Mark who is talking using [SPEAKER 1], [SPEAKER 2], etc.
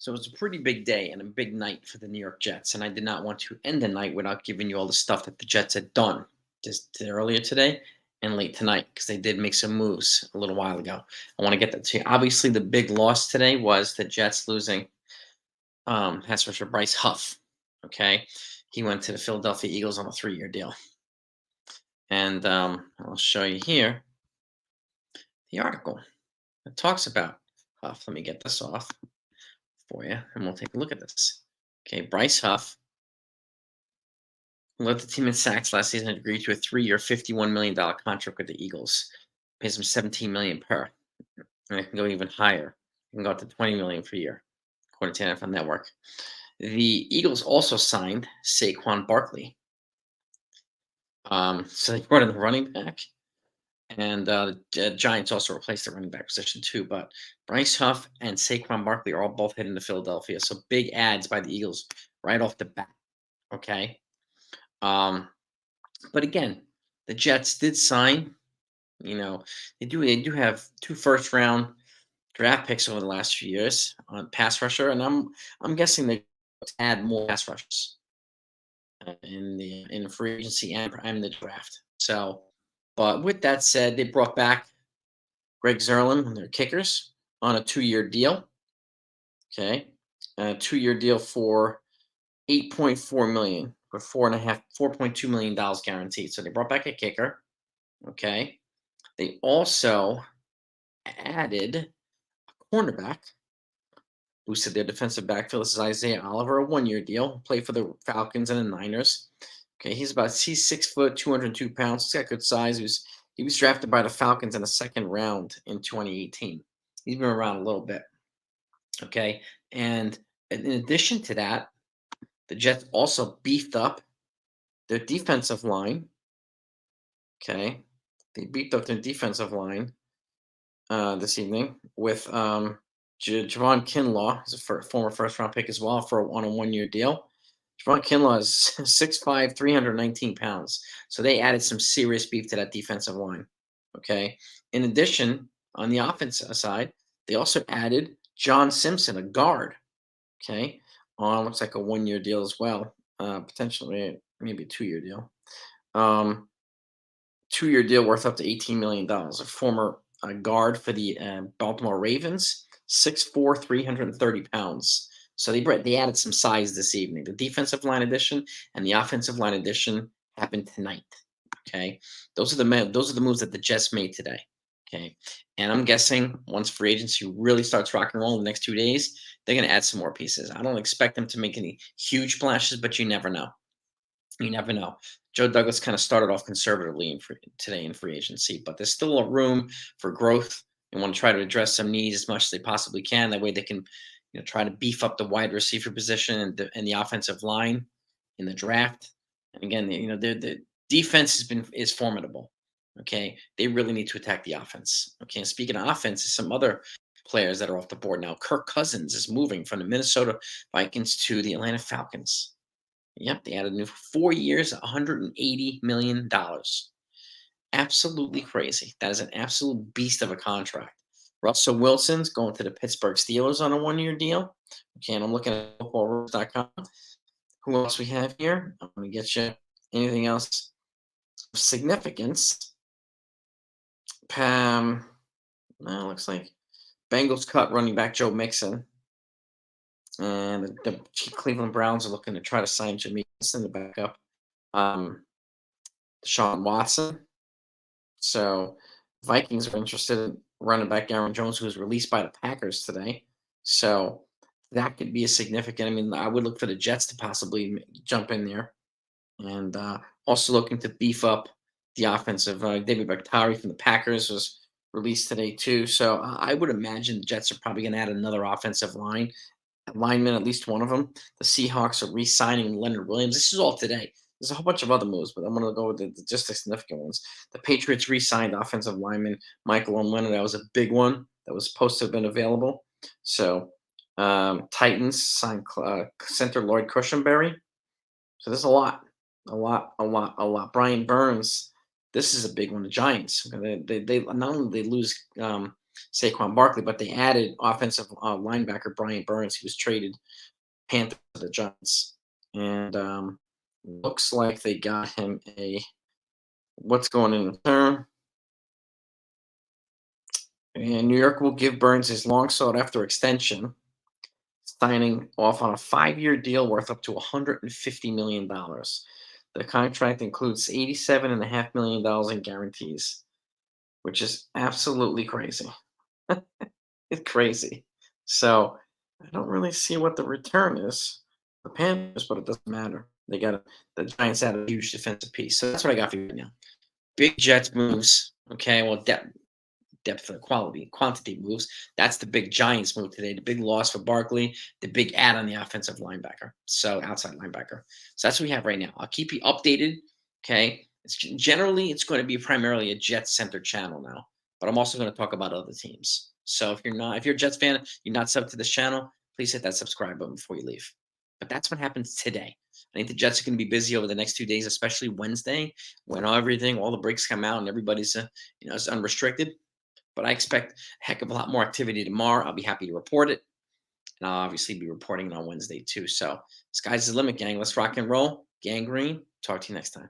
[SPEAKER 1] So it's a pretty big day and a big night for the New York Jets, and I did not want to end the night without giving you all the stuff that the Jets had done just earlier today and late tonight because they did make some moves a little while ago. I want to get that to you. Obviously, the big loss today was the Jets losing pass rusher Bryce Huff. Okay, he went to the Philadelphia Eagles on a 3-year deal, and I'll show you here the article that talks about Huff. Let me get this off for you, and we'll take a look at this. Okay, Bryce Huff, who led the team in sacks last season, agreed to a 3-year, $51 million contract with the Eagles. Pays him $17 million per, and it can go even higher. It can go up to $20 million per year, according to NFL Network. The Eagles also signed Saquon Barkley. So they brought in the running back, and the Giants also replaced the running back position too. But Bryce Huff and Saquon Barkley are all both heading to Philadelphia. So big ads by the Eagles right off the bat. Okay. But again, the Jets did sign. They do have 2 first-round draft picks over the last few years on pass rusher, and I'm guessing they add more pass rushers in free agency and the draft. So, but with that said, they brought back Greg Zerlin and their kickers on a 2-year deal. Okay, a 2-year deal for $8.4 million for $4.2 million guaranteed. So they brought back a kicker. Okay, they also added a cornerback, boosted their defensive backfield. This is Isaiah Oliver, a 1-year deal. Played for the Falcons and the Niners. Okay, he's 6 foot, 202 pounds. He's got good size. He was drafted by the Falcons in the 2nd round in 2018. He's been around a little bit. Okay, and in addition to that, the Jets also beefed up their defensive line. Okay, they beefed up their defensive line this evening with Javon Kinlaw. He's a former first-round pick as well on a 1-year deal. Javon Kinlaw is 6'5", 319 pounds. So they added some serious beef to that defensive line. Okay. In addition, on the offensive side, they also added John Simpson, a guard. Okay. Looks like a 1-year deal as well. Potentially maybe a 2-year deal. 2-year deal worth up to $18 million. A former guard for the Baltimore Ravens, 6'4", 330 pounds. So they added some size this evening. The defensive line addition and the offensive line addition happened tonight. Okay, those are the moves that the Jets made today. Okay, and I'm guessing once free agency really starts rock and roll in the next 2 days, they're going to add some more pieces. I don't expect them to make any huge splashes, but you never know. You never know. Joe Douglas kind of started off conservatively today in free agency, but there's still a room for growth. They want to try to address some needs as much as they possibly can. That way they can try to beef up the wide receiver position and the offensive line in the draft. And again, the defense is formidable. Okay, they really need to attack the offense. Okay, and speaking of offense, some other players that are off the board now. Kirk Cousins is moving from the Minnesota Vikings to the Atlanta Falcons. Yep, they added a new 4 years, $180 million. Absolutely crazy. That is an absolute beast of a contract. Russell Wilson's going to the Pittsburgh Steelers on a 1-year deal. Okay, and I'm looking at footballrules.com. Who else we have here? I'm going to get you anything else of significance. Well, looks like Bengals cut running back Joe Mixon. And the Cleveland Browns are looking to try to sign Jimmy Wilson to back up Deshaun Watson. So Vikings are interested in running back Aaron Jones, who was released by the Packers today. So that could be a significant. I mean, I would look for the Jets to possibly jump in there, and also looking to beef up the offensive. David Bakhtiari from the Packers was released today too. So I would imagine the Jets are probably going to add another offensive lineman, at least one of them. The Seahawks are re-signing Leonard Williams. This is all today. There's a whole bunch of other moves, but I'm going to go with just the significant ones. The Patriots re-signed offensive lineman Michael Onwenu. That was a big one that was supposed to have been available. So Titans signed center Lloyd Cushenberry. So there's a lot. Brian Burns. This is a big one. The Giants. They not only they lose Saquon Barkley, but they added offensive linebacker Brian Burns. He was traded Panthers to the Giants, and looks like they got him a what's going in return. And New York will give Burns his long sought after extension, signing off on a 5-year deal worth up to $150 million. The contract includes $87.5 million in guarantees, which is absolutely crazy. It's crazy. So I don't really see what the return is. The Panthers, but it doesn't matter. The Giants had a huge defensive piece. So that's what I got for you right now. Big Jets moves. Okay, well, depth of quantity moves. That's the big Giants move today. The big loss for Barkley, the big add on the offensive linebacker, so outside linebacker. So that's what we have right now. I'll keep you updated. Okay, it's going to be primarily a Jets centered channel now, but I'm also going to talk about other teams. So if you're a Jets fan, you're not subbed to this channel, please hit that subscribe button before you leave. But that's what happens today. I think the Jets are going to be busy over the next 2 days, especially Wednesday, when all the breaks come out and everybody's it's unrestricted. But I expect a heck of a lot more activity tomorrow. I'll be happy to report it. And I'll obviously be reporting it on Wednesday too. So sky's the limit, gang. Let's rock and roll. Gangrene. Talk to you next time.